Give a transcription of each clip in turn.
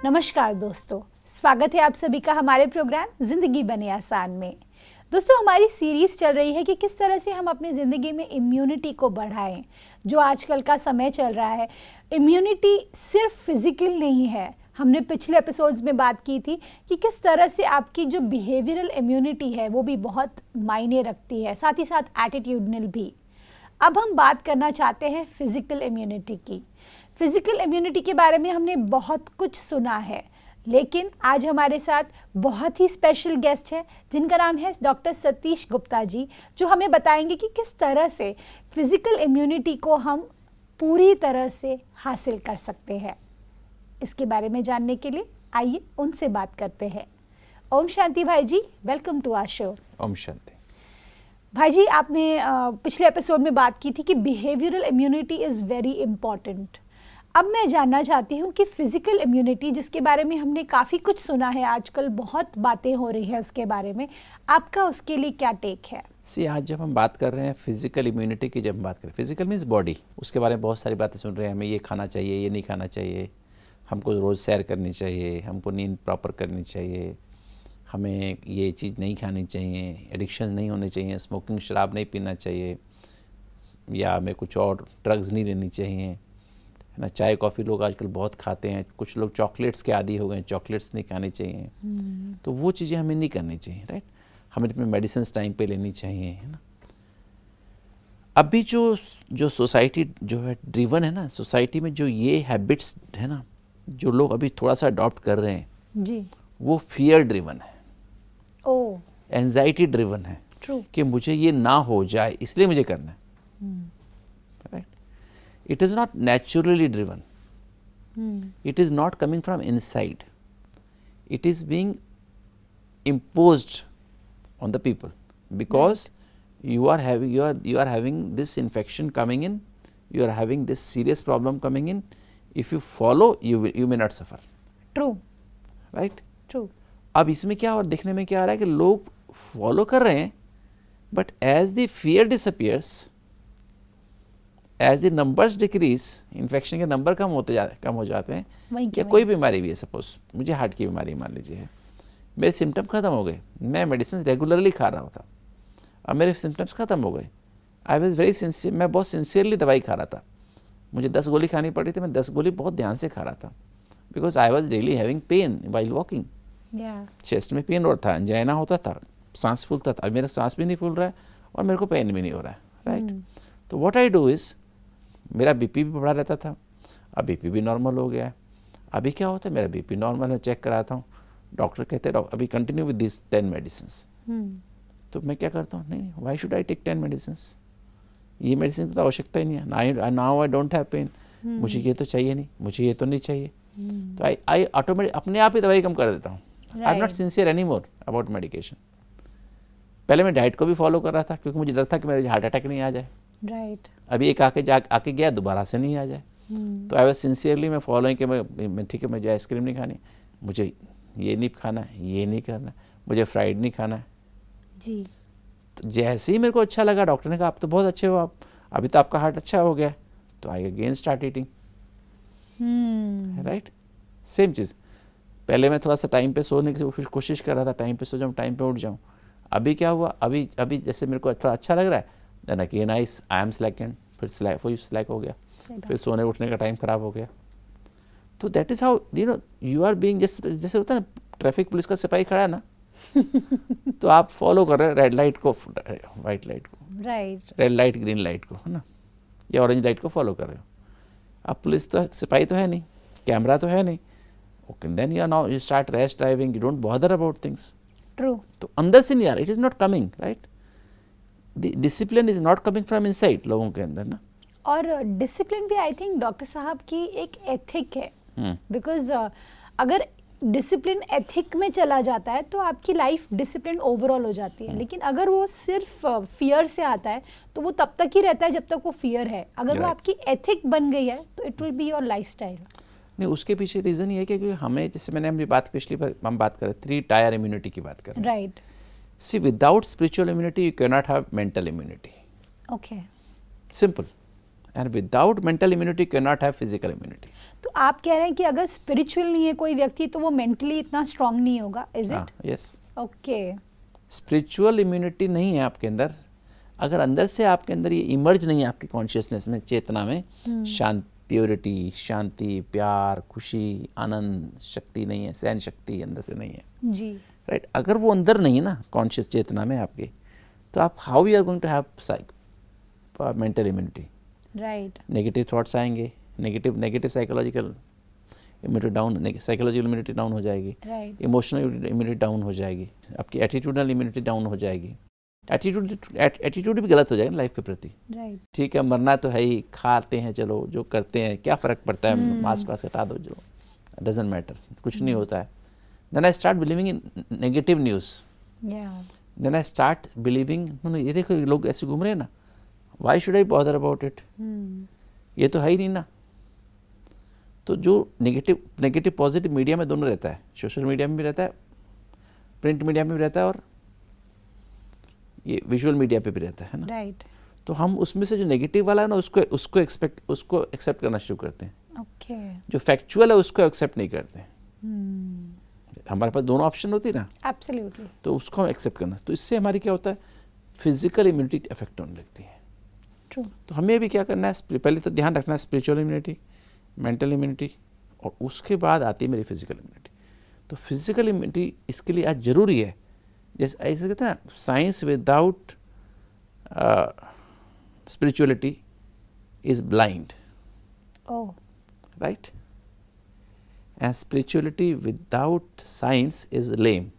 नमस्कार दोस्तों, स्वागत है आप सभी का हमारे प्रोग्राम जिंदगी बने आसान में। दोस्तों, हमारी सीरीज चल रही है कि किस तरह से हम अपनी ज़िंदगी में इम्यूनिटी को बढ़ाएं। जो आजकल का समय चल रहा है, इम्यूनिटी सिर्फ फिजिकल नहीं है। हमने पिछले एपिसोड्स में बात की थी कि किस तरह से आपकी जो बिहेवियरल इम्यूनिटी है वो भी बहुत मायने रखती है, साथ ही साथ एटीट्यूडनल भी। अब हम बात करना चाहते हैं फिजिकल इम्यूनिटी की। फिजिकल इम्यूनिटी के बारे में हमने बहुत कुछ सुना है, लेकिन आज हमारे साथ बहुत ही स्पेशल गेस्ट है जिनका नाम है डॉक्टर सतीश गुप्ता जी, जो हमें बताएंगे कि किस तरह से फिजिकल इम्यूनिटी को हम पूरी तरह से हासिल कर सकते हैं। इसके बारे में जानने के लिए आइए उनसे बात करते हैं। ओम शांति भाई जी, वेलकम टू आवर शो। ओम शांति भाई जी, आपने पिछले एपिसोड में बात की थी कि behavioural immunity is very important. अब मैं जानना चाहती हूँ कि फिजिकल इम्यूनिटी, जिसके बारे में हमने काफ़ी कुछ सुना है, आजकल बहुत बातें हो रही है उसके बारे में, आपका उसके लिए क्या टेक है? आज जब हम बात कर रहे हैं फिजिकल इम्यूनिटी की, जब हम बात करें फिजिकल मीन्स बॉडी, उसके बारे में बहुत सारी बातें सुन रहे हैं। हमें ये खाना चाहिए, ये नहीं खाना चाहिए, हमको रोज़ सैर करनी चाहिए, हमको नींद प्रॉपर करनी चाहिए, हमें ये चीज़ नहीं खानी चाहिए, एडिक्शन नहीं होने चाहिए, स्मोकिंग शराब नहीं पीना चाहिए, या हमें कुछ और ड्रग्स नहीं लेनी चाहिए, है ना। चाय कॉफ़ी लोग आजकल बहुत खाते हैं, कुछ लोग चॉकलेट्स के आदी हो गए, चॉकलेट्स नहीं खानी चाहिए। तो वो चीज़ें हमें नहीं करनी चाहिए, राइट। हमें अपने मेडिसिन टाइम पे लेनी चाहिए, है ना। अभी जो सोसाइटी जो है ड्रिवन है ना, सोसाइटी में जो ये हैबिट्स है ना, जो लोग अभी थोड़ा सा अडॉप्ट कर रहे हैं जी, वो फियर ड्रिवन है, ओ एंजाइटी ड्रिवन है। ट्रू। कि मुझे ये ना हो जाए इसलिए मुझे करना है, right. It is not naturally driven, it is not coming from inside, it is being imposed on the people because you are having this infection coming in, you are having this serious problem coming in. If you follow, you may not suffer, true, right? True. अब इसमें क्या और देखने में क्या आ रहा है कि लोग फॉलो कर रहे हैं, but as the fear disappears, as the numbers decrease, infection के नंबर कम हो जाते हैं। या कोई बीमारी भी है, सपोज मुझे हार्ट की बीमारी मान लीजिए है, मेरे सिम्टम ख़त्म हो गए, मैं मेडिसिन रेगुलरली खा रहा था, अब मेरे सिम्टम्स ख़त्म हो गए। आई वॉज वेरी सिंसियर, मैं बहुत सिंसियरली दवाई खा रहा था, मुझे 10 गोली खानी पड़ी थी, मैं 10 गोली बहुत ध्यान से खा रहा था, because I was really having pain while walking. Chest में पेन हो रहा था, अंजाइना होता था, सांस फूलता था। अब मेरा सांस भी नहीं फूल रहा है और मेरे को पेन भी नहीं हो रहा है, राइट। तो व्हाट आई डू इज़, मेरा बीपी भी बढ़ा रहता था, अब बीपी भी नॉर्मल हो गया है। अभी क्या होता है, मेरा बीपी नॉर्मल है, चेक कराता हूँ, डॉक्टर कहते हैं अभी कंटिन्यू विद दिस 10 मेडिसिन। तो मैं क्या करता हूँ, नहीं, why should I take 10 medicine, ये मेडिसिन तो आवश्यकता ही नहीं है, now I don't have pain, मुझे ये तो चाहिए नहीं, मुझे ये तो नहीं चाहिए। तो आई ऑटोमेटिक अपने आप ही दवाई कम कर देता हूँ। आई am not sincere any more about medication. पहले मैं डाइट को भी फॉलो कर रहा था क्योंकि मुझे डर था कि मेरे हार्ट अटैक नहीं आ जाए, राइट। अभी एक आके गया, दोबारा से नहीं आ जाए। तो आई वॉज सिंसियरली मैं फॉलोइंग कि मैं ठीक है, मुझे आइसक्रीम नहीं खानी, मुझे ये नहीं खाना है, ये नहीं करना है, मुझे फ्राइड नहीं खाना है जी। तो जैसे ही मेरे को अच्छा लगा, डॉक्टर ने कहा आप तो बहुत अच्छे हो, आप अभी तो आपका हार्ट अच्छा हो गया, तो I again start eating, right. Same चीज़, पहले मैं थोड़ा सा टाइम पे सोने की कोशिश कर रहा था, टाइम पे सो जाऊँ, टाइम पे उठ जाऊँ। अभी क्या हुआ, अभी जैसे मेरे को थोड़ा अच्छा लग रहा है, then again I am slackened, फिर स्लैक हो गया, फिर सोने उठने का टाइम खराब हो गया। तो that is how you are being, जैसे होता है ना, ट्रैफिक पुलिस का सिपाही खड़ा है ना तो आप फॉलो कर रहे हैं रेड लाइट को, वाइट लाइट को, right, red light green light को, है ना, या ऑरेंज लाइट को फॉलो कर रहे हो। अब पुलिस तो सिपाही तो है नहीं, कैमरा तो है नहीं, okay, then you start rash driving, you don't bother about things. True. तो अंदर से नहीं आ रहा, it is not coming, right. The discipline is not coming from inside लोगों के अंदर ना। और डिसिप्लिन भी आई थिंक डॉक्टर साहब की एक एथिक है, बिकॉज अगर डिसिप्लिन एथिक में चला जाता है तो आपकी लाइफ डिसिप्लिन ओवरऑल हो जाती है। लेकिन अगर वो सिर्फ फियर से आता है तो वो तब तक ही रहता है जब तक वो फियर है। अगर वो आपकी एथिक बन गई है तो it will be your lifestyle. नहीं, उसके पीछे रीज़न ये है कि हमें, जैसे मैंने अपनी बात पिछली बार हम बात करें 3 टायर इम्यूनिटी की बात करें, right. See without spiritual immunity you can not have mental immunity, okay, simple, and without mental immunity can not have physical immunity. तो आप कह रहे हैं कि अगर स्पिरिचुअल नहीं है कोई व्यक्ति तो वो मेंटली इतना स्ट्रांग नहीं होगा, is it? Yes. Okay. Spiritual immunity नहीं है आपके अंदर, अगर अंदर से आपके अंदर ये इमर्ज नहीं है आपकी कॉन्शियसनेस में, चेतना में, प्योरिटी, शांति, प्यार, खुशी, आनंद, शक्ति नहीं है, सहन शक्ति अंदर से नहीं है जी. राइट. अगर वो अंदर नहीं है ना कॉन्शियस चेतना में आपके, तो आप how you are going to have mental immunity. Right. Negative thoughts आएंगे, negative psychological immunity down, psychological immunity down हो जाएगी, राइट. इमोशनल इम्यूनिटी डाउन हो जाएगी, आपकी एटीट्यूडल इम्यूनिटी डाउन हो जाएगी. एटीट्यूड भी गलत हो जाएगा लाइफ के प्रति. राइट. ठीक है, मरना तो है ही, खाते हैं चलो, जो करते हैं क्या फ़र्क पड़ता है, मास्क वास्क हटा दो, जो डजेंट मैटर, कुछ नहीं होता है. Then I start believing in negative news. Then I start believing, no ये देखो ये लोग ऐसे घूम रहे हैं ना, why should I bother about it, ये तो है ही नहीं ना. तो जो नेगेटिव पॉजिटिव मीडिया में दोनों रहता है, सोशल मीडिया में भी रहता है, प्रिंट मीडिया में भी रहता है, और ये विजुअल मीडिया पे भी रहता है ना. राइट. तो हम उसमें से जो नेगेटिव वाला है ना उसको एक्सेप्ट करना शुरू करते हैं. ओके. जो फैक्चुअल है उसको एक्सेप्ट नहीं करते. हमारे पास दोनों ऑप्शन होती है ना. एब्सोल्युटली. तो उसको हम एक्सेप्ट करना, तो इससे हमारी क्या होता है, फिजिकल इम्यूनिटी अफेक्ट होने लगती है. ट्रू. तो हमें भी क्या करना है, पहले तो ध्यान रखना है स्पिरिचुअल इम्यूनिटी, मेंटल इम्यूनिटी, और उसके बाद आती है मेरी फिजिकल इम्यूनिटी. तो फिजिकल इम्यूनिटी इसके लिए आज ज़रूरी है. जैसे ऐसे कहते हैं, science without spirituality is blind. Oh. Right. And spirituality without science is lame.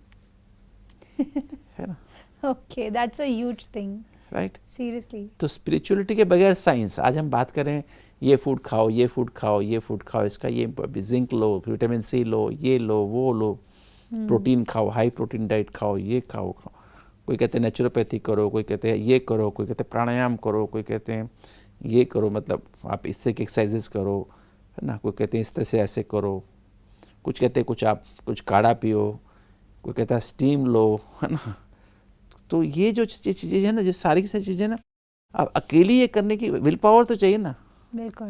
है ना. Okay, that's a huge thing. Right. Seriously. तो स्पिरिचुअलिटी के बगैर साइंस, आज हम बात करें ये फूड खाओ, ये फूड खाओ, ये फूड खाओ, इसका ये जिंक लो, विटामिन सी लो, ये लो, वो लो, प्रोटीन खाओ, हाई प्रोटीन डाइट खाओ, ये खाओ. कोई कहते हैं नेचुरोपैथी करो, कोई कहते हैं ये करो, कोई कहते हैं प्राणायाम करो, कोई कहते हैं ये करो, मतलब आप इससे की एक्सरसाइजेस करो, है ना. कोई कहते हैं इस तरह से ऐसे करो, कुछ कहते हैं कुछ काढ़ा पियो, कोई कहता है स्टीम लो, है ना. तो ये जो चीज़ें हैं ना, जो सारी की सारी चीज़ें ना, अब अकेली ये करने की विल पावर तो चाहिए ना. बिल्कुल.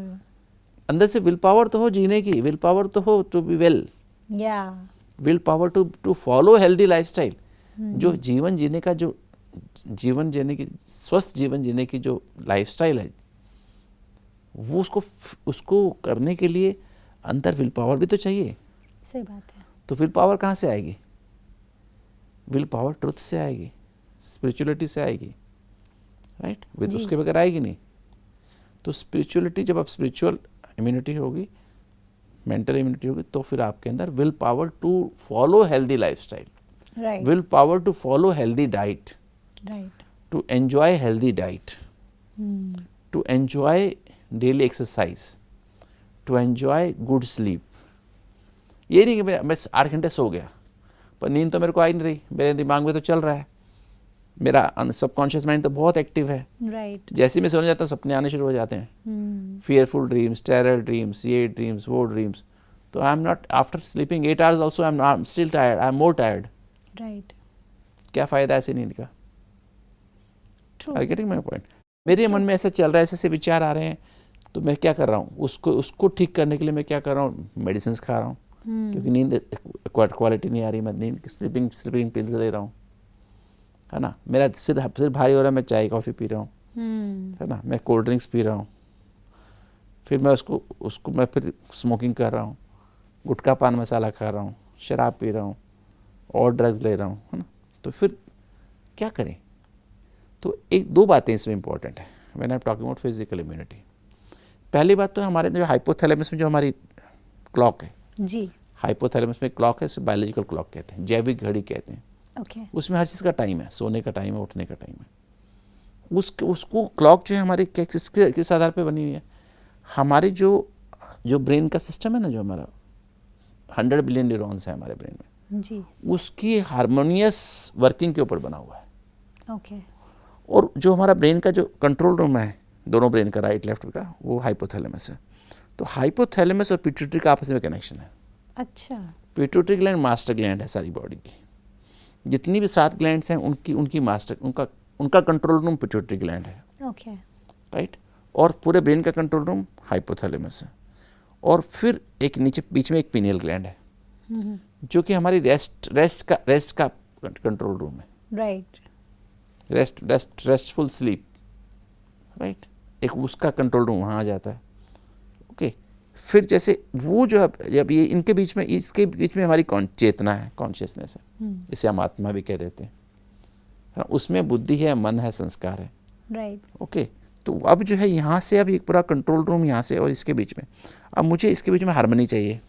अंदर से विल पावर तो हो जीने की, विल पावर तो हो टू बी वेल, या will power to follow healthy lifestyle. जो जीवन जीने का, जो जीवन जीने की, स्वस्थ जीवन जीने की जो लाइफस्टाइल है, वो उसको करने के लिए अंदर विल पावर भी तो चाहिए. सही बात है. तो विल पावर कहाँ से आएगी? विल पावर ट्रुथ से आएगी, स्पिरिचुअलिटी से आएगी. राइट. विद उसके बगैर आएगी नहीं. तो स्पिरिचुअलिटी, जब आप स्पिरिचुअल इम्यूनिटी होगी, मेंटल इम्यूनिटी होगी, तो फिर आपके अंदर will power to follow healthy lifestyle, right. Will power to follow healthy diet, right. To enjoy healthy diet, to enjoy daily exercise, to enjoy good sleep. ये नहीं कि मैं 8 घंटे सो गया पर नींद तो मेरे को आ ही नहीं रही, मेरे दिमाग में तो चल रहा है, मेरा सबकॉन्शियस माइंड तो बहुत एक्टिव है. राइट. जैसे ही मैं सोने जाता हूँ सपने आने शुरू हो जाते हैं, फियरफुल ड्रीम्स, टेरर ड्रीम्स, ये ड्रीम्स, वो ड्रीम्स. तो I am not, after sleeping 8 hours also I am still tired, I am more tired. Right. क्या फ़ायदा ऐसी नींद का? True. Are getting my point? मेरे मन में ऐसा चल रहा है, ऐसे विचार आ रहे हैं, तो मैं क्या कर रहा हूँ, उसको ठीक करने के लिए मैं क्या कर रहा हूँ, मेडिसिन खा रहा हूँ. क्योंकि नींद क्वालिटी नहीं आ रही, मैं नींद स्लीपिंग पिल्स ले रहा हूँ, है ना. मेरा सिर भारी हो रहा है, मैं चाय कॉफ़ी पी रहा हूँ, है ना. मैं कोल्ड ड्रिंक्स पी रहा हूँ, फिर मैं उसको मैं फिर स्मोकिंग कर रहा हूँ, गुटखा पान मसाला खा रहा हूँ, शराब पी रहा हूँ, और ड्रग्स ले रहा हूँ, है ना. तो फिर क्या करें? तो 1-2 बातें इसमें इंपॉर्टेंट है when I am talking about physical immunity. पहली बात तो हमारे जो हाइपोथैलेमस में जो हमारी क्लॉक है जी. हाइपोथैलेमस में क्लॉक है, उसे बायोलॉजिकल क्लॉक कहते हैं, जैविक घड़ी कहते हैं. ओके. उसमें हर चीज़ का टाइम है, सोने का टाइम है, उठने का टाइम है. उसको क्लॉक जो है हमारी किस आधार पे बनी हुई है, हमारे जो ब्रेन का सिस्टम है ना, जो हमारा 100 बिलियन न्यूरॉन्स है हमारे ब्रेन में जी. उसकी हारमोनियस वर्किंग के ऊपर बना हुआ है. ओके. और जो हमारा ब्रेन का जो कंट्रोल रूम है, दोनों ब्रेन का, राइट लेफ्ट का, वो हाइपोथैलेमस है. तो हाइपोथैलेमस और पिट्यूटरी का आपस में कनेक्शन है. अच्छा. पिट्यूटरी ग्लैंड मास्टर ग्लैंड है सारी बॉडी की. जितनी भी 7 ग्लैंड्स हैं उनकी मास्टर, उनका कंट्रोल रूम पिट्यूटरी ग्लैंड है. ओके. राइट. और पूरे ब्रेन का कंट्रोल रूम हाइपोथैलेमस है, और फिर एक नीचे बीच में एक पीनियल ग्लैंड है जो कि हमारी रेस्ट का कंट्रोल रूम है। राइट। रेस्टफुल स्लीप, राइट, एक उसका कंट्रोल रूम वहाँ आ जाता है। ओके, फिर जैसे वो जो जब ये इनके बीच में, इसके बीच में हमारी चेतना है, कॉन्शियसनेस है, इसे हम आत्मा भी कह देते हैं, उसमें बुद्धि है, मन है, संस्कार है। राइट। ओके, तो अब जो है यहाँ से अब एक पूरा कंट्रोल रूम यहाँ से और इसके बीच में, अब मुझे इसके बीच में हार्मनी चाहिए।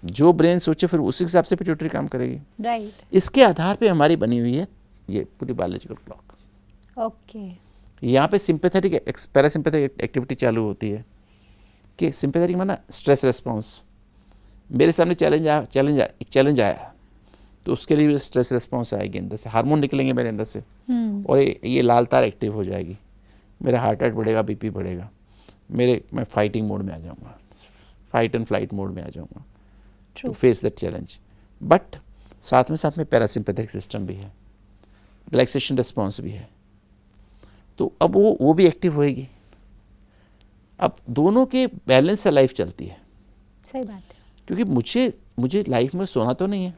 जो ब्रेन सोचे फिर उसी हिसाब से पिट्यूटरी काम करेगी। राइट। इसके आधार पे हमारी बनी हुई है ये पूरी बायोलॉजिकल क्लॉक। ओके। यहाँ पे सिंपैथेटिक पैरासिम्पैथेटिक एक्टिविटी चालू होती है कि सिंपैथेटिक माना स्ट्रेस रिस्पॉन्स, मेरे सामने चैलेंज आया तो उसके लिए स्ट्रेस रिस्पॉन्स आएगी, अंदर से हार्मोन निकलेंगे मेरे अंदर से, और ये लाल तार एक्टिव हो जाएगी, मेरा हार्ट रेट बढ़ेगा, बीपी बढ़ेगा, मैं फाइटिंग मोड में आ जाऊँगा, फाइट एंड फ्लाइट मोड में आ जाऊँगा to face that challenge. But साथ में पैरासिम्पैथिक सिस्टम भी है, रिलैक्सेशन रिस्पॉन्स भी है, तो अब वो भी एक्टिव होएगी। अब दोनों के बैलेंस से लाइफ चलती है। सही बात है। क्योंकि मुझे लाइफ में सोना तो नहीं है,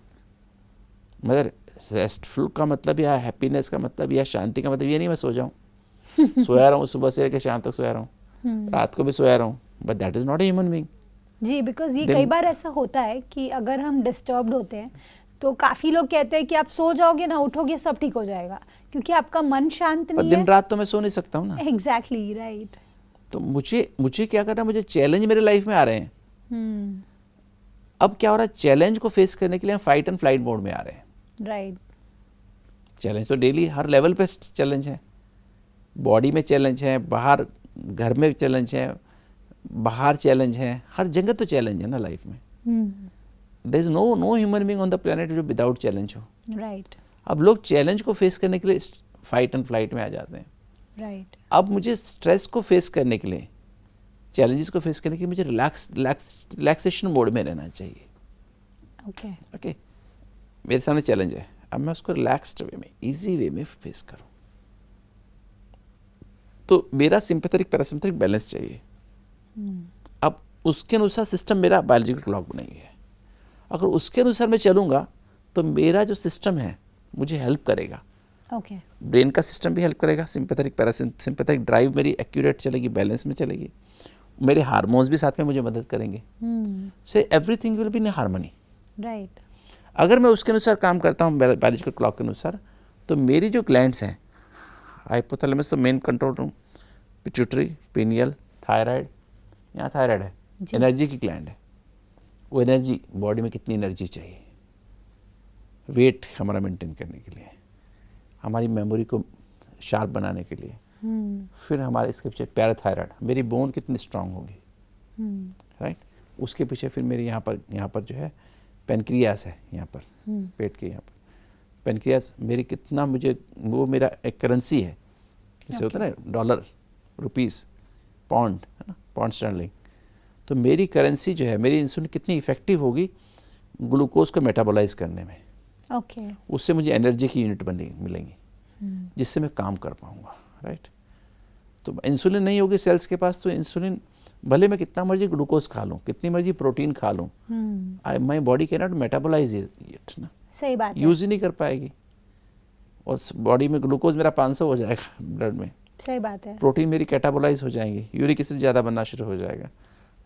मगर रेस्टफुल का मतलब या हैप्पीनेस का मतलब या शांति का मतलब ये नहीं मैं सो जाऊँ सोया रहा हूँ, सुबह से लेकर शाम तक सोया रहा हूँ, रात को भी सोया रहा हूँ, but that is not a human being. जी, बिकॉज ये कई बार ऐसा होता है कि अगर हम डिस्टर्ब्ड होते हैं तो काफ़ी लोग कहते हैं कि आप सो जाओगे ना, उठोगे सब ठीक हो जाएगा, क्योंकि आपका मन शांत नहीं है। दिन रात तो मैं सो नहीं सकता हूँ ना। Exactly, right. तो मुझे क्या करना है, मुझे चैलेंज मेरे लाइफ में आ रहे हैं। अब क्या हो रहा है, चैलेंज को फेस करने के लिए हम फाइट एंड फ्लाइट मोड में आ रहे हैं। राइट। चैलेंज तो डेली हर लेवल पे चैलेंज है, बॉडी में चैलेंज है, बाहर घर में चैलेंज है, बाहर चैलेंज है, हर जगह तो चैलेंज है ना लाइफ में। There is no human being on the planet जो विदाउट चैलेंज हो। राइट। अब लोग चैलेंज को फेस करने के लिए फाइट एंड फ्लाइट में आ जाते हैं। राइट। अब मुझे स्ट्रेस को फेस करने के लिए, चैलेंजेस को फेस करने के लिए मुझे रिलैक्सेशन मोड में रहना चाहिए। ओके। ओके, मेरे सामने चैलेंज है, अब मैं उसको रिलैक्स्ड वे में, इजी वे में फेस करूं, तो मेरा सिंपैथेटिक पैरासिम्पैथेटिक बैलेंस चाहिए। अब उसके अनुसार सिस्टम मेरा बायोलॉजिकल क्लॉक बनाई है, अगर उसके अनुसार मैं चलूँगा तो मेरा जो सिस्टम है मुझे हेल्प करेगा। ओके। ब्रेन का सिस्टम भी हेल्प करेगा, सिंपैथेटिक पैरासिम्पैथेटिक ड्राइव मेरी एक्यूरेट चलेगी, बैलेंस में चलेगी, मेरे हार्मोन्स भी साथ में मुझे मदद करेंगे, से everything will be in harmony. Right. अगर मैं उसके अनुसार काम करता हूँ बायोलॉजिकल क्लॉक के अनुसार, तो मेरी जो ग्लैंड्स हैं, हाइपोथैलेमस तो main control room, pituitary, pineal, thyroid, यहाँ थायराइड है, एनर्जी की ग्लैंड है, वो एनर्जी बॉडी में कितनी एनर्जी चाहिए, वेट हमारा मेंटेन करने के लिए, हमारी मेमोरी को शार्प बनाने के लिए, फिर हमारे इसके पीछे पैराथायराइड, मेरी बोन कितनी स्ट्रांग होगी, राइट, उसके पीछे फिर मेरी यहाँ पर जो है पेनक्रियास है, यहाँ पर पेट के यहाँ पर पेनक्रियास मेरी कितना, मुझे वो मेरा एक करेंसी है, जैसे होता है ना डॉलर, रुपीस, पॉन्ड, है ना, पॉन्ड स्टर्लिंग, तो मेरी करेंसी जो है, मेरी इंसुलिन कितनी इफेक्टिव होगी ग्लूकोज को मेटाबोलाइज करने में। ओके। उससे मुझे एनर्जी की यूनिट मिलेंगी, जिससे मैं काम कर पाऊँगा, राइट। तो इंसुलिन नहीं होगी सेल्स के पास, तो इंसुलिन भले मैं कितना मर्जी ग्लूकोज खा लूँ, कितनी मर्जी प्रोटीन खा लूँ, my body can not metabolize it ना, सही बात है, यूज ही नहीं कर पाएगी, और बॉडी में ग्लूकोज मेरा 500 हो जाएगा ब्लड में, सही बात है, प्रोटीन मेरी कैटाबोलाइज हो जाएंगी, यूरिक एसिड ज़्यादा बनना शुरू हो जाएगा,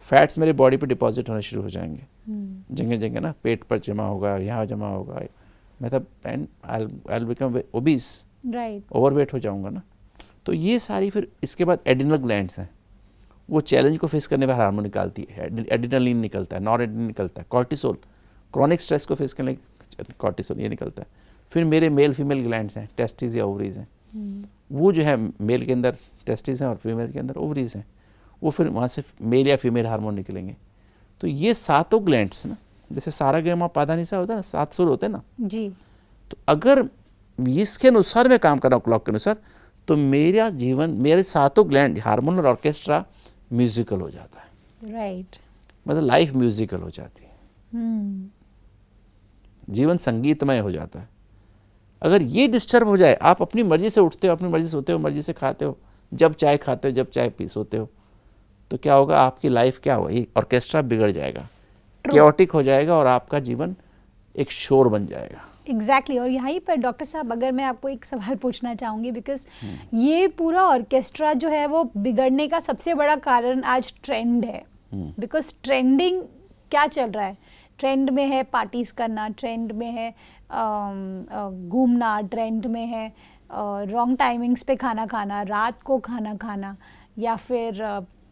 फैट्स मेरे बॉडी पे डिपॉजिट होने शुरू हो जाएंगे, जगह जगह ना, पेट पर जमा होगा, यहाँ जमा होगा, मतलब and I will become obese, right, overweight हो जाऊंगा ना। तो ये सारी, फिर इसके बाद एडिनल ग्लैंड्स हैं, वो चैलेंज को फेस करने पर हार्मोन निकालती है, एड्रेनलिन निकलता है, नॉरएड्रेनलिन निकलता है, कॉर्टिसोल, क्रॉनिक स्ट्रेस को फेस करने कॉर्टिसोल ये निकलता है। फिर मेरे मेल फीमेल ग्लैंड्स हैं, टेस्टिस या ओवरीज हैं, वो जो है मेल के अंदर टेस्टिस हैं और फीमेल के अंदर ओवरीज हैं, वो फिर वहाँ से मेल या फीमेल हार्मोन निकलेंगे। तो ये सातों ग्लैंड्स ना, जैसे सारेगामा पाधानीसा होता है ना, 7 सुर होते हैं ना जी, तो अगर इसके अनुसार मैं काम कर रहा हूँ क्लॉक के अनुसार, तो मेरा जीवन, मेरे सातों ग्लैंड हार्मोनल ऑर्केस्ट्रा म्यूजिकल हो जाता है, राइट, मतलब लाइफ म्यूजिकल हो जाती है, जीवन संगीतमय हो जाता है। अगर ये डिस्टर्ब हो जाए, आप अपनी मर्जी से उठते हो, अपनी मर्जी से सोते हो, मर्जी से खाते हो, जब चाय खाते हो, जब चाय पी सोते हो, तो क्या होगा, आपकी लाइफ क्या होगा, ये ऑर्केस्ट्रा बिगड़ जाएगा, केओटिक हो जाएगा और आपका जीवन एक शोर बन जाएगा। एग्जैक्टली और यहीं पर डॉक्टर साहब अगर मैं आपको एक सवाल पूछना चाहूँगी, बिकॉज ये पूरा ऑर्केस्ट्रा जो है वो बिगड़ने का सबसे बड़ा कारण आज ट्रेंड है। बिकॉज ट्रेंडिंग क्या चल रहा है, ट्रेंड में है पार्टीज करना, ट्रेंड में है घूमना, ट्रेंड में है रॉन्ग टाइमिंग्स पे खाना खाना, रात को खाना खाना, या फिर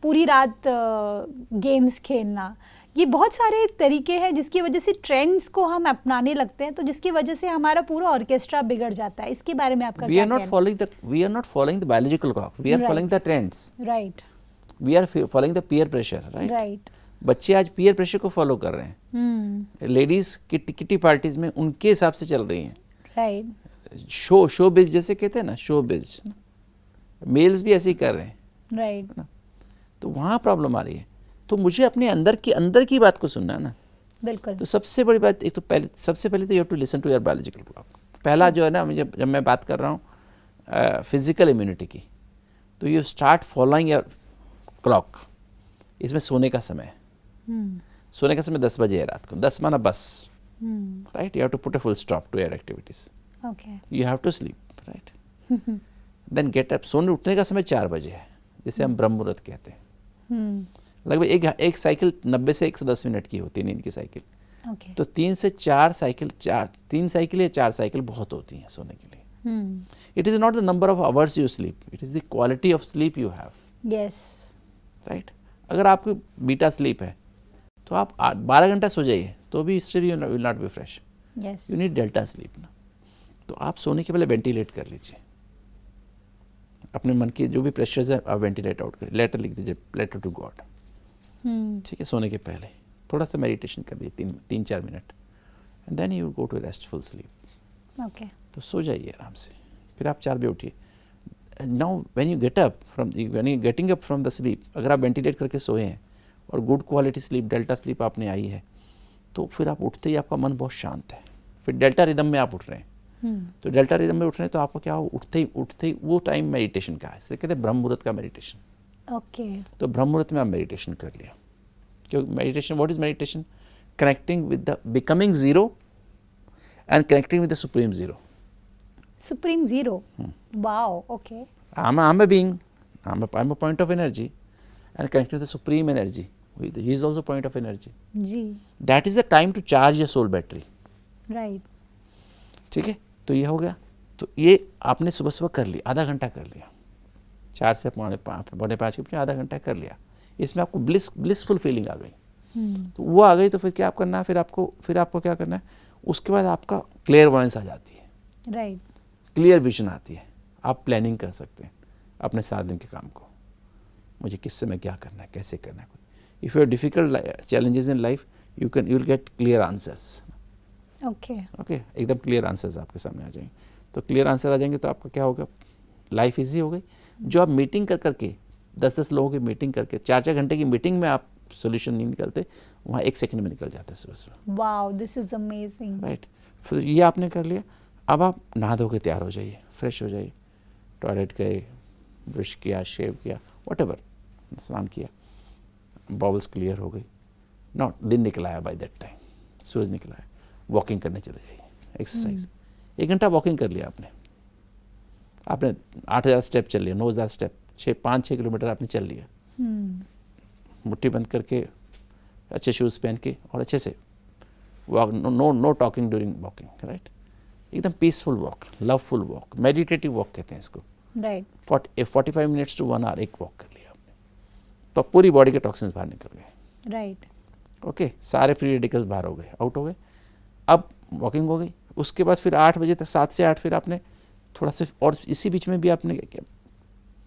पूरी रात गेम्स खेलना। ये बहुत सारे तरीके हैं जिसकी वजह से ट्रेंड्स को हम अपनाने लगते हैं, तो जिसकी वजह से हमारा पूरा ऑर्केस्ट्रा बिगड़ जाता है। इसके बारे में आपका क्या कहना है? We are not following the biological clock. We are following the trends. Right. We are following the peer pressure, right? Right. बच्चे आज पीयर प्रेशर को फॉलो कर रहे हैं। लेडीज किटी पार्टीज में उनके हिसाब से चल रही हैं। Right. शो बिज जैसे कहते हैं ना, शो बिज, मेल्स भी ऐसे ही कर रहे हैं। Right. तो वहाँ प्रॉब्लम आ रही है। तो मुझे अपने अंदर की बात को सुनना है ना। बिल्कुल। तो सबसे बड़ी बात, एक तो सबसे पहले तो you have to listen to your biological clock. पहला जो है ना, जब मैं बात कर रहा हूँ फिजिकल इम्यूनिटी की, तो you start following your clock. इसमें सोने का समय, सोने का समय 10 बजे है रात को, 10 माना बस, right. You have to put a full stop to your activities, you have to sleep, right. Then get up. सोने उठने का समय 4 बजे है, जिसे हम ब्रह्म मुहूर्त कहते हैं। लगभग एक साइकिल 90 से 110 मिनट की होती है नींद की साइकिल। तो 3 से 4 साइकिल, 3 साइकिल या 4 साइकिल बहुत होती हैं सोने के लिए। It is not the number of hours you sleep, it is the quality of sleep you have. Yes, right. अगर आपको बीटा स्लीप है तो आप 12 घंटा सो जाइए तो भी still you will not be fresh. You need delta sleep ना। तो आप सोने के पहले वेंटिलेट कर लीजिए, अपने मन के जो भी प्रेशर्स है आप वेंटिलेट आउट करिए, लेटर लिख दीजिए, लेटर टू गॉड, ठीक है। सोने के पहले थोड़ा सा मेडिटेशन कर लीजिए 3-4 minute, and then you go to restful sleep. Okay. तो सो जाइए आराम से, फिर आप 4 बजे उठिए। Now when you getting up from the sleep, अगर आप वेंटिलेट करके सोए हैं और good quality sleep, delta sleep आपने आई है, तो फिर आप उठते ही आपका मन बहुत शांत है। फिर डेल्टा रिदम में आप उठ रहे हैं, तो डेल्टा रिदम में उठ रहे हैं तो आपको क्या हो, उठते ही वो टाइम मेडिटेशन का है, इसे कहते हैं ब्रह्म मुहूर्त का मेडिटेशन। ओके। तो ब्रह्म मुहूर्त में आप मेडिटेशन कर लिया। क्योंकि meditation, what is meditation? Connecting with the becoming zero and connecting with the supreme zero. Supreme Zero. Wow. Okay. I'm a being. I'm a point of energy, and connected to the supreme energy. He is also point of energy. जी. That is the time to charge your soul battery. Right. ठीक है। तो ये हो गया। तो ये आपने सुबह सुबह कर लिया, आधा घंटा कर लिया, 4 से 4:45 के बीच में आधा घंटा कर लिया। इसमें आपको ब्लिसफुल फीलिंग आ गई। तो वो आ गई तो फिर क्या आप करना है, फिर आपको क्या करना है, उसके बाद आपका क्लियर वॉयंस आ जाती है। राइट। क्लियर विजन आती है, आप प्लानिंग कर सकते हैं अपने 7 दिन के काम को, मुझे किस समय क्या करना है, कैसे करना है। If you have difficult challenges in life, you will get clear answers. Okay. एकदम क्लियर आंसर्स आपके सामने आ जाएंगे। तो क्लियर आंसर आ जाएंगे तो आपका क्या होगा, लाइफ ईजी हो गई। जो आप मीटिंग करके 10-10 लोगों की मीटिंग करके 4-4 घंटे की मीटिंग में आप सोल्यूशन नहीं निकलते, वहाँ 1 सेकंड में निकल जाते हैं सुबह सुबह। Wow, this is amazing. Right. फिर ये आपने कर लिया। अब आप नहा धो के तैयार हो जाइए, फ्रेश हो जाइए, टॉयलेट गए, ब्रश किया, शेव किया, व्हाटएवर, स्नान किया, बॉवल्स क्लियर हो गई, नॉट दिन निकला है बाय दैट टाइम, सूरज निकला है, वॉकिंग करने चले जाइए, एक्सरसाइज। 1 घंटा वॉकिंग कर लिया आपने 8,000 स्टेप चल लिया, 9,000 स्टेप, 5-6 किलोमीटर आपने चल लिया, मुट्ठी बंद करके, अच्छे शूज़ पहन के और अच्छे से walk, no talking during walking, right. एकदम peaceful walk, loveful walk, meditative walk कहते हैं इसको। राइट। 45 मिनट्स टू 1 आवर एक वॉक कर लिया आपने, तो पूरी बॉडी के टॉक्सिन्स बाहर निकल गए। राइट। ओके, सारे फ्री रेडिकल्स बाहर हो गए, आउट हो गए। अब वॉकिंग हो गई, उसके बाद फिर 8 बजे तक, 7 से 8 फिर आपने थोड़ा सा, और इसी बीच में भी आपने क्या किया,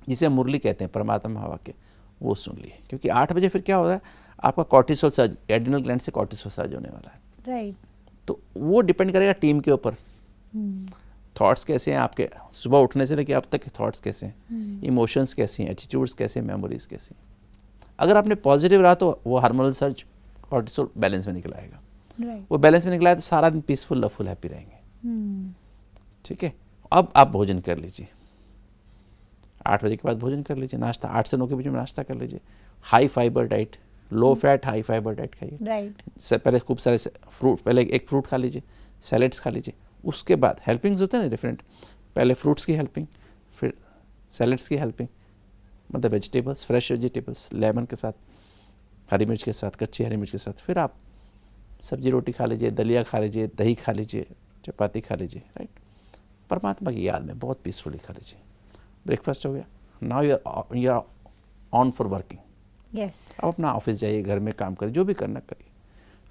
जिसे मुरली कहते हैं परमात्मा हवा के, वो सुन लिए। क्योंकि 8 बजे फिर क्या होता है, आपका कॉर्टिसोल सर्ज, एड्रिनल ग्लैंड से कॉर्टिसोल सर्ज होने वाला है। राइट। तो वो डिपेंड करेगा टीम के ऊपर, थॉट्स कैसे हैं आपके, सुबह उठने से लेकर अब तक के थॉट्स कैसे हैं, इमोशंस कैसे हैं, एटीट्यूड्स कैसे हैं, मेमोरीज कैसी हैं। अगर आपने पॉजिटिव रहा तो वो हार्मोनल सर्ज, कॉर्टिसोल बैलेंस में निकल आएगा। वो बैलेंस में निकला है तो सारा दिन पीसफुल, लवफुल, हैप्पी रहेंगे। ठीक है। अब आप भोजन कर लीजिए। 8 बजे के बाद भोजन कर लीजिए, नाश्ता 8 से 9 के बीच में नाश्ता कर लीजिए, high fibre diet, low fat high fibre diet खाइए। राइट। पहले खूब सारे फ्रूट, पहले एक फ्रूट खा लीजिए, सैलेड्स खा लीजिए, उसके बाद हेल्पिंग्स होते हैं ना डिफरेंट, पहले फ्रूट्स की हेल्पिंग, फिर सैलेड्स की हेल्पिंग, मतलब वेजिटेबल्स, फ्रेश वेजिटेबल्स, लेमन के साथ, हरी मिर्च के साथ, कच्ची हरी मिर्च के साथ, फिर आप सब्जी रोटी खा लीजिए, दलिया खा लीजिए, दही खा लीजिए, चपाती खा लीजिए, राइट। परमात्मा की याद में बहुत पीसफुली खा लीजिए। ब्रेकफास्ट हो गया, now you are on for working. Yes. अब अपना ऑफिस जाइए, घर में काम करिए, जो भी करना करिए।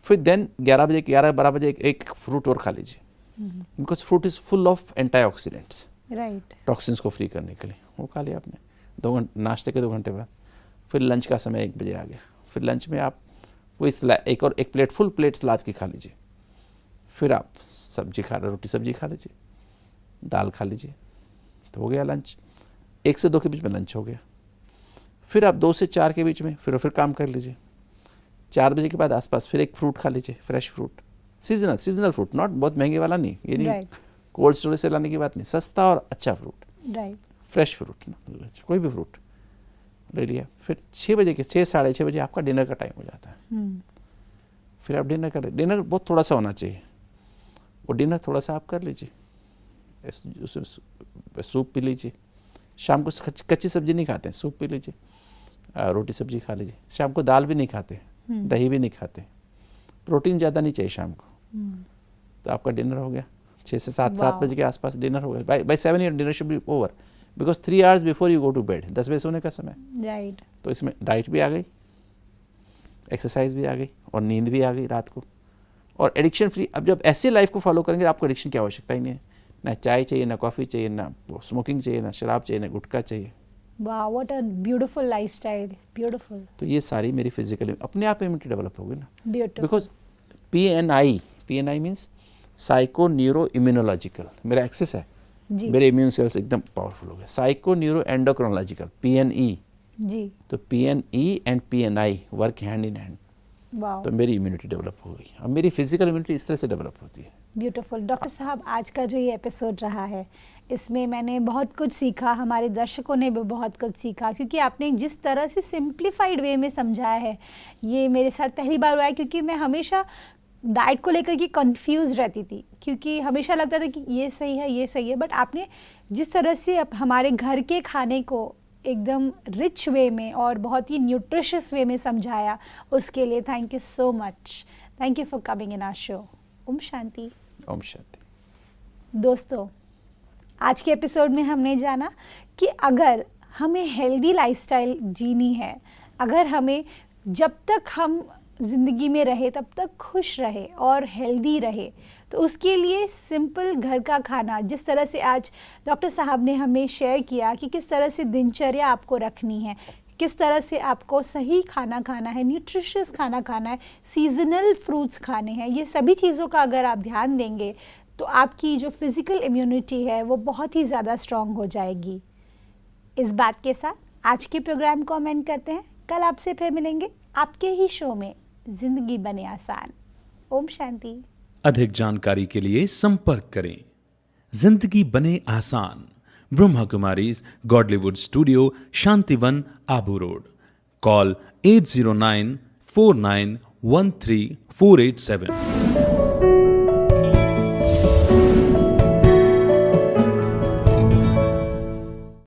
फिर देन 11-12 बजे एक फ्रूट और खा लीजिए, because fruit is full of antioxidants, right. Toxins को फ्री करने के लिए। वो खा लिया आपने 2 घंटे, नाश्ते के 2 घंटे बाद। फिर लंच का समय 1 बजे आ गया, फिर लंच में आप वही एक प्लेट, फुल प्लेट सलाद की खा लीजिए। फिर आप सब्जी खा, रोटी सब्जी खा लीजिए, दाल खा लीजिए, तो हो गया लंच। 1 से 2 के बीच में लंच हो गया। फिर आप 2 से 4 के बीच में फिर काम कर लीजिए। 4 बजे के बाद आसपास फिर एक फ्रूट खा लीजिए, fresh fruit, seasonal fruit, not बहुत महंगे वाला नहीं, ये नहीं कोल्ड स्टोरेज से लाने की बात नहीं, सस्ता और अच्छा फ्रूट, राइट, फ्रेश फ्रूट, कोई भी फ्रूट ले लिया। फिर 6 बजे के 6 साढ़े 6 बजे आपका डिनर का टाइम हो जाता है। फिर आप डिनर करें, डिनर बहुत थोड़ा सा होना चाहिए, वो डिनर थोड़ा सा आप कर लीजिए, उसमें सूप पी लीजिए। शाम को कच्ची सब्जी नहीं खाते हैं, सूप पी लीजिए, रोटी सब्जी खा लीजिए। शाम को दाल भी नहीं खाते, दही भी नहीं खाते, प्रोटीन ज़्यादा नहीं चाहिए शाम को। तो आपका डिनर हो गया 6 से 7 बजे के आसपास डिनर हो गया। By 7 your dinner should be over, because 3 hours before you go to bed, 10 बजे सोने का समय, राइट। तो इसमें डाइट भी आ गई, एक्सरसाइज भी आ गई और नींद भी आ गई रात को, और एडिक्शन फ्री। अब जब ऐसे लाइफ को फॉलो करेंगे आपको एडिक्शन की आवश्यकता ही नहीं है, ना चाय चाहिए, ना कॉफ़ी चाहिए, ना स्मोकिंग चाहिए, ना शराब चाहिए, ना गुटखा चाहिए। वाह, what a beautiful lifestyle, beautiful. तो ये सारी मेरी फिजिकली अपने आप इम्यूनिटी डेवलप होगी ना, beautiful. Because PNI means psycho neuro immunological, मेरा एक्सेस है, मेरे इम्यून सेल्स एकदम पावरफुल हो गए। साइको न्यूरो एंडोक्रोनोलॉजिकल, PNE जी। तो PNE and PNI work hand in hand, वाह, तो मेरी इम्यूनिटी डेवलप हो गई। अब मेरी फिजिकल इम्यूनिटी इस तरह से डेवलप होती है। ब्यूटीफुल। डॉक्टर साहब, आज का जो ये एपिसोड रहा है, इसमें मैंने बहुत कुछ सीखा, हमारे दर्शकों ने भी बहुत कुछ सीखा, क्योंकि आपने जिस तरह से सिंप्लीफाइड वे में समझाया है, ये मेरे साथ पहली बार हुआ है, क्योंकि मैं हमेशा डाइट को लेकर के कंफ्यूज रहती थी, क्योंकि हमेशा लगता था कि ये सही है, ये सही है, बट आपने जिस तरह से हमारे घर के खाने को एकदम रिच वे में और बहुत ही न्यूट्रिशियस वे में समझाया, उसके लिए thank you so much. Thank you for coming in our show. ओम शांति। ओम शांति। दोस्तों, आज के एपिसोड में हमने जाना कि अगर हमें हेल्दी लाइफस्टाइल जीनी है, अगर हमें जब तक हम ज़िंदगी में रहे तब तक खुश रहे और हेल्दी रहे, तो उसके लिए सिंपल घर का खाना, जिस तरह से आज डॉक्टर साहब ने हमें शेयर किया कि किस तरह से दिनचर्या आपको रखनी है, किस तरह से आपको सही खाना खाना है, न्यूट्रिशियस खाना खाना है, सीजनल फ्रूट्स खाने हैं, ये सभी चीज़ों का अगर आप ध्यान देंगे तो आपकी जो फिज़िकल इम्यूनिटी है वो बहुत ही ज़्यादा स्ट्रॉन्ग हो जाएगी। इस बात के साथ आज के प्रोग्राम को हम एंड करते हैं। कल आपसे फिर मिलेंगे आपके ही शो में जिंदगी बने आसान। ओम शांति। अधिक जानकारी के लिए संपर्क करें। जिंदगी बने आसान, Brahma Kumaris Godlywood studio, Shantivan, Abu road. Call 80949134887।